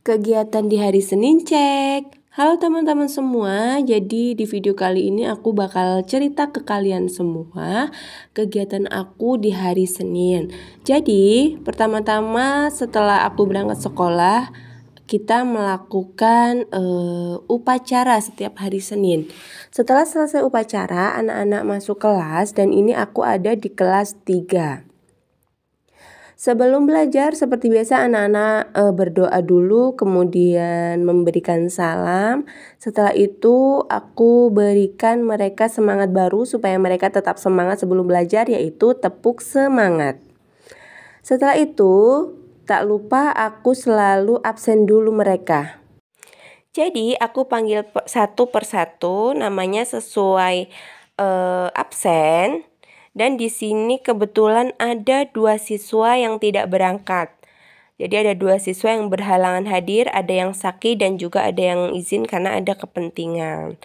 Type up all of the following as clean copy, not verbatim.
Kegiatan di hari Senin cek. Halo teman-teman semua, jadi di video kali ini aku bakal cerita ke kalian semua kegiatan aku di hari Senin. Jadi pertama-tama setelah aku berangkat sekolah, kita melakukan upacara setiap hari Senin. Setelah selesai upacara, anak-anak masuk kelas dan ini aku ada di kelas 3. Sebelum belajar, seperti biasa anak-anak berdoa dulu, kemudian memberikan salam. Setelah itu aku berikan mereka semangat baru supaya mereka tetap semangat sebelum belajar, yaitu tepuk semangat. Setelah itu, tak lupa aku selalu absen dulu mereka. Jadi aku panggil satu persatu, namanya sesuai absen. Dan di sini kebetulan ada 2 siswa yang tidak berangkat. Jadi ada 2 siswa yang berhalangan hadir, ada yang sakit dan juga ada yang izin karena ada kepentingan.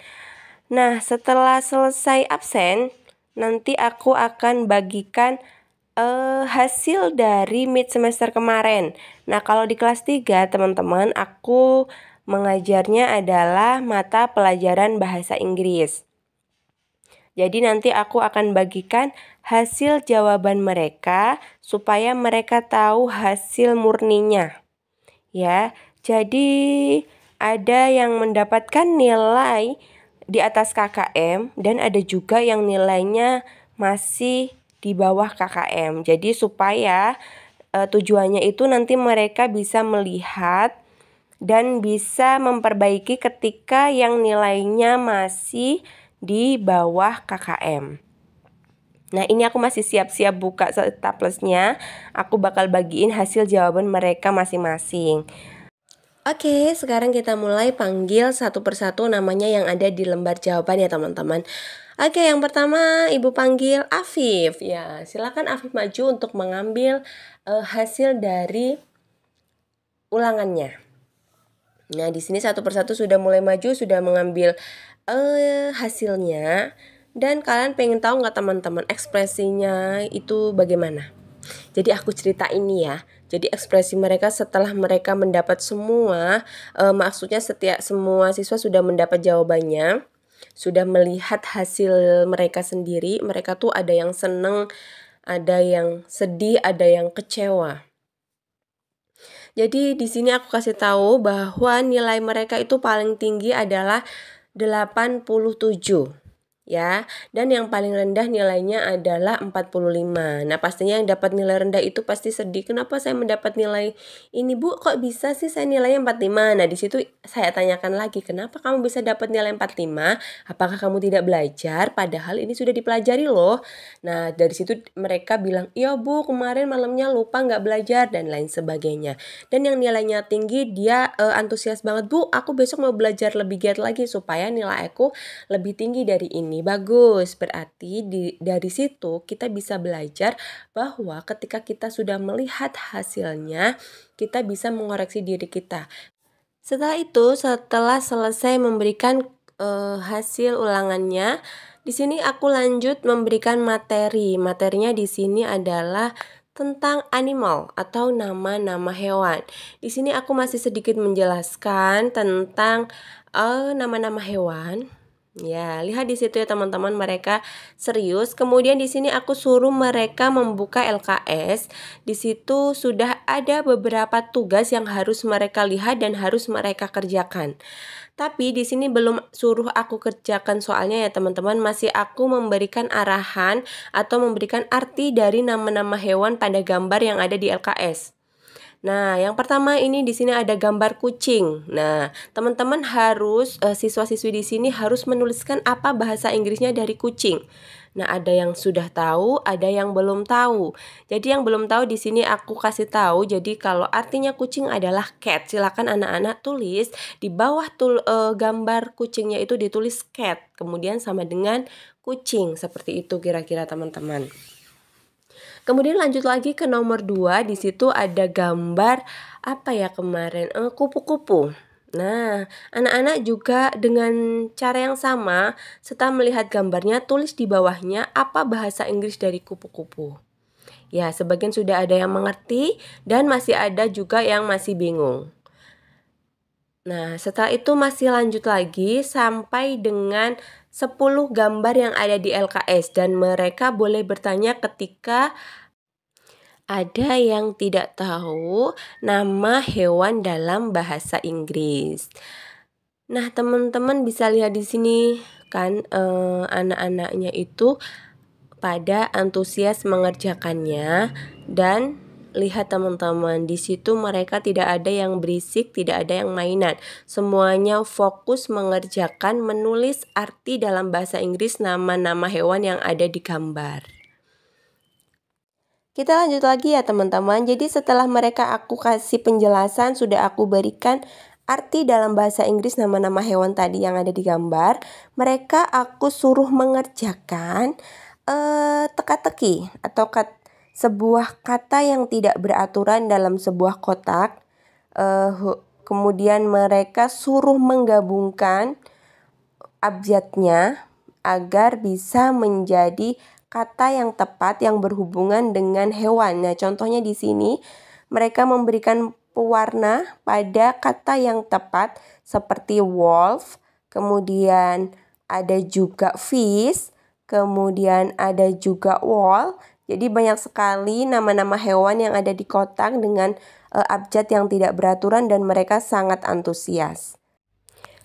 Nah, setelah selesai absen, nanti aku akan bagikan hasil dari mid semester kemarin. Nah, kalau di kelas 3, teman-teman, aku mengajarnya adalah mata pelajaran bahasa Inggris. Jadi nanti aku akan bagikan hasil jawaban mereka supaya mereka tahu hasil murninya. Ya, jadi ada yang mendapatkan nilai di atas KKM dan ada juga yang nilainya masih di bawah KKM. Jadi supaya tujuannya itu nanti mereka bisa melihat dan bisa memperbaiki ketika yang nilainya masih di bawah KKM. Nah, ini aku masih siap-siap buka staplesnya. Aku bakal bagiin hasil jawaban mereka masing-masing. Oke, sekarang kita mulai panggil satu persatu namanya yang ada di lembar jawaban ya teman-teman. Oke, yang pertama Ibu panggil Afif. Ya, silakan Afif maju untuk mengambil hasil dari ulangannya. Nah, di sini satu persatu sudah mulai maju, sudah mengambil hasilnya. Dan kalian pengen tahu nggak teman-teman ekspresinya itu bagaimana? Jadi aku cerita ini ya. Jadi ekspresi mereka setelah mereka mendapat semua, maksudnya semua siswa sudah mendapat jawabannya, sudah melihat hasil mereka sendiri. Mereka tuh ada yang seneng, ada yang sedih, ada yang kecewa. Jadi di sini aku kasih tahu bahwa nilai mereka itu paling tinggi adalah 87 ya, dan yang paling rendah nilainya adalah 45. Nah, pastinya yang dapat nilai rendah itu pasti sedih. Kenapa saya mendapat nilai ini, Bu? Kok bisa sih saya nilainya 45? Nah, di situ saya tanyakan lagi, kenapa kamu bisa dapat nilai 45? Apakah kamu tidak belajar? Padahal ini sudah dipelajari loh. Nah, dari situ mereka bilang, iya Bu, kemarin malamnya lupa nggak belajar dan lain sebagainya. Dan yang nilainya tinggi, dia antusias banget, Bu, aku besok mau belajar lebih giat lagi supaya nilai aku lebih tinggi dari ini. Bagus, berarti dari situ kita bisa belajar bahwa ketika kita sudah melihat hasilnya, kita bisa mengoreksi diri kita. Setelah itu, setelah selesai memberikan hasil ulangannya, di sini aku lanjut memberikan materi. Materinya di sini adalah tentang animal atau nama-nama hewan. Di sini aku masih sedikit menjelaskan tentang nama-nama hewan. Ya, lihat di situ ya teman-teman, mereka serius. Kemudian di sini aku suruh mereka membuka LKS. Di situ sudah ada beberapa tugas yang harus mereka lihat dan harus mereka kerjakan. Tapi di sini belum suruh aku kerjakan soalnya ya teman-teman, masih aku memberikan arahan atau memberikan arti dari nama-nama hewan pada gambar yang ada di LKS. Nah, yang pertama ini di sini ada gambar kucing. Nah, teman-teman harus siswa-siswi di sini harus menuliskan apa bahasa Inggrisnya dari kucing. Nah, ada yang sudah tahu, ada yang belum tahu. Jadi yang belum tahu di sini aku kasih tahu. Jadi kalau artinya kucing adalah cat, silakan anak-anak tulis di bawah gambar kucingnya itu ditulis cat, kemudian sama dengan kucing. Seperti itu kira-kira teman-teman. Kemudian lanjut lagi ke nomor 2, di situ ada gambar apa ya kemarin? Kupu-kupu. Nah, anak-anak juga dengan cara yang sama, setelah melihat gambarnya tulis di bawahnya apa bahasa Inggris dari kupu-kupu. Ya, sebagian sudah ada yang mengerti dan masih ada juga yang masih bingung. Nah, setelah itu masih lanjut lagi sampai dengan 10 gambar yang ada di LKS dan mereka boleh bertanya ketika ada yang tidak tahu nama hewan dalam bahasa Inggris. Nah, teman-teman bisa lihat di sini kan anak-anaknya itu pada antusias mengerjakannya dan lihat teman-teman, di situ mereka tidak ada yang berisik, tidak ada yang mainan. Semuanya fokus mengerjakan menulis arti dalam bahasa Inggris nama-nama hewan yang ada di gambar. Kita lanjut lagi ya teman-teman. Jadi setelah mereka aku kasih penjelasan, sudah aku berikan arti dalam bahasa Inggris nama-nama hewan tadi yang ada di gambar, mereka aku suruh mengerjakan teka-teki atau sebuah kata yang tidak beraturan dalam sebuah kotak. Kemudian mereka suruh menggabungkan abjadnya agar bisa menjadi kata yang tepat yang berhubungan dengan hewan. Nah, contohnya di sini mereka memberikan pewarna pada kata yang tepat seperti wolf, kemudian ada juga fish, kemudian ada juga wall. Jadi banyak sekali nama-nama hewan yang ada di kotak dengan abjad yang tidak beraturan dan mereka sangat antusias.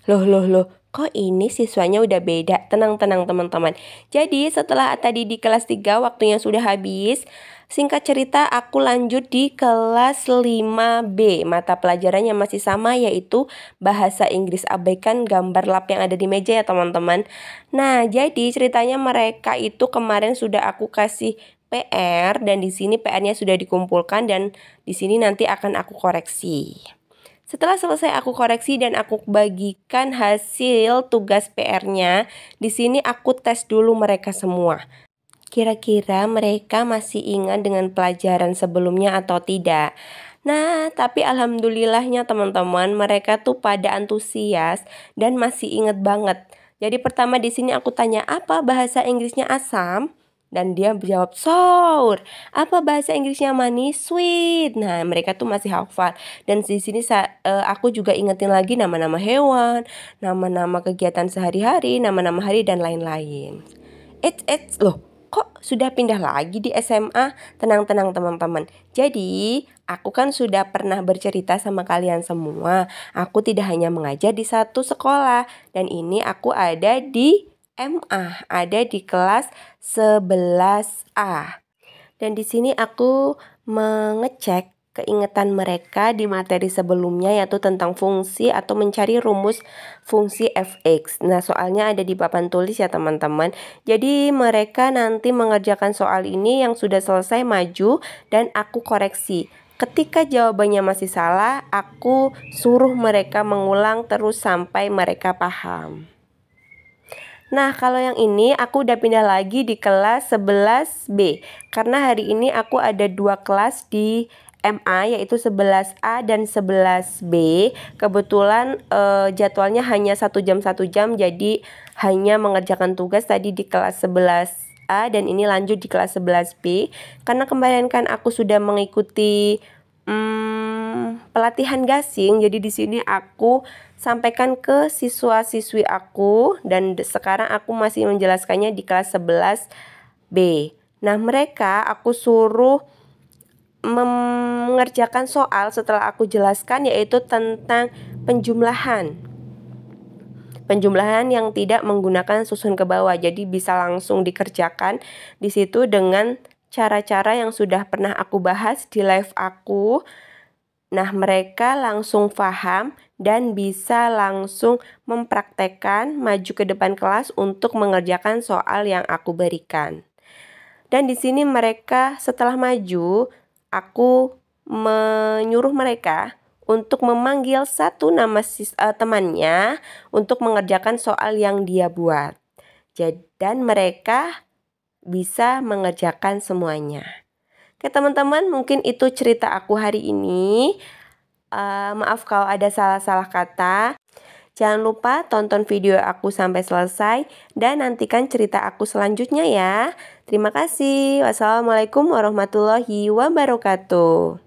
Loh, kok ini siswanya udah beda? Tenang teman-teman. Jadi setelah tadi di kelas 3 waktunya sudah habis, singkat cerita aku lanjut di kelas 5B. Mata pelajarannya masih sama yaitu bahasa Inggris. Abaikan gambar lap yang ada di meja ya teman-teman. Nah, jadi ceritanya mereka itu kemarin sudah aku kasih PR dan di sini PR-nya sudah dikumpulkan dan di sini nanti akan aku koreksi. Setelah selesai aku koreksi dan aku bagikan hasil tugas PR-nya, di sini aku tes dulu mereka semua. Kira-kira mereka masih ingat dengan pelajaran sebelumnya atau tidak? Nah, tapi alhamdulillahnya teman-teman, mereka tuh pada antusias dan masih inget banget. Jadi pertama di sini aku tanya, apa bahasa Inggrisnya asam? Dan dia menjawab sour. Apa bahasa Inggrisnya manis? Sweet. Nah, mereka tuh masih hafal. Dan di sini aku juga ingetin lagi nama-nama hewan, nama-nama kegiatan sehari-hari, nama-nama hari dan lain-lain. Loh, kok sudah pindah lagi di SMA? Tenang teman-teman. Jadi, aku kan sudah pernah bercerita sama kalian semua. Aku tidak hanya mengajar di satu sekolah. Dan ini aku ada di MA, ada di kelas 11A. Dan di sini aku mengecek keingetan mereka di materi sebelumnya yaitu tentang fungsi atau mencari rumus fungsi fx. Nah, soalnya ada di papan tulis ya teman-teman. Jadi mereka nanti mengerjakan soal ini yang sudah selesai maju dan aku koreksi. Ketika jawabannya masih salah, aku suruh mereka mengulang terus sampai mereka paham. Nah, kalau yang ini aku udah pindah lagi di kelas 11B. Karena hari ini aku ada 2 kelas di MA yaitu 11A dan 11B. Kebetulan jadwalnya hanya 1 jam jadi hanya mengerjakan tugas tadi di kelas 11A dan ini lanjut di kelas 11B. Karena kemarin kan aku sudah mengikuti pelatihan gasing, jadi di sini aku sampaikan ke siswa-siswi aku dan sekarang aku masih menjelaskannya di kelas 11B. Nah, mereka aku suruh mengerjakan soal setelah aku jelaskan yaitu tentang penjumlahan. Penjumlahan yang tidak menggunakan susun ke bawah, jadi bisa langsung dikerjakan di situ dengan cara-cara yang sudah pernah aku bahas di live aku. Nah, mereka langsung paham dan bisa langsung mempraktekkan maju ke depan kelas untuk mengerjakan soal yang aku berikan. Dan di sini mereka setelah maju, aku menyuruh mereka untuk memanggil satu nama temannya untuk mengerjakan soal yang dia buat. Dan mereka bisa mengerjakan semuanya. Oke teman-teman, mungkin itu cerita aku hari ini. Maaf kalau ada salah-salah kata. Jangan lupa tonton video aku sampai selesai dan nantikan cerita aku selanjutnya ya. Terima kasih. Wassalamualaikum warahmatullahi wabarakatuh.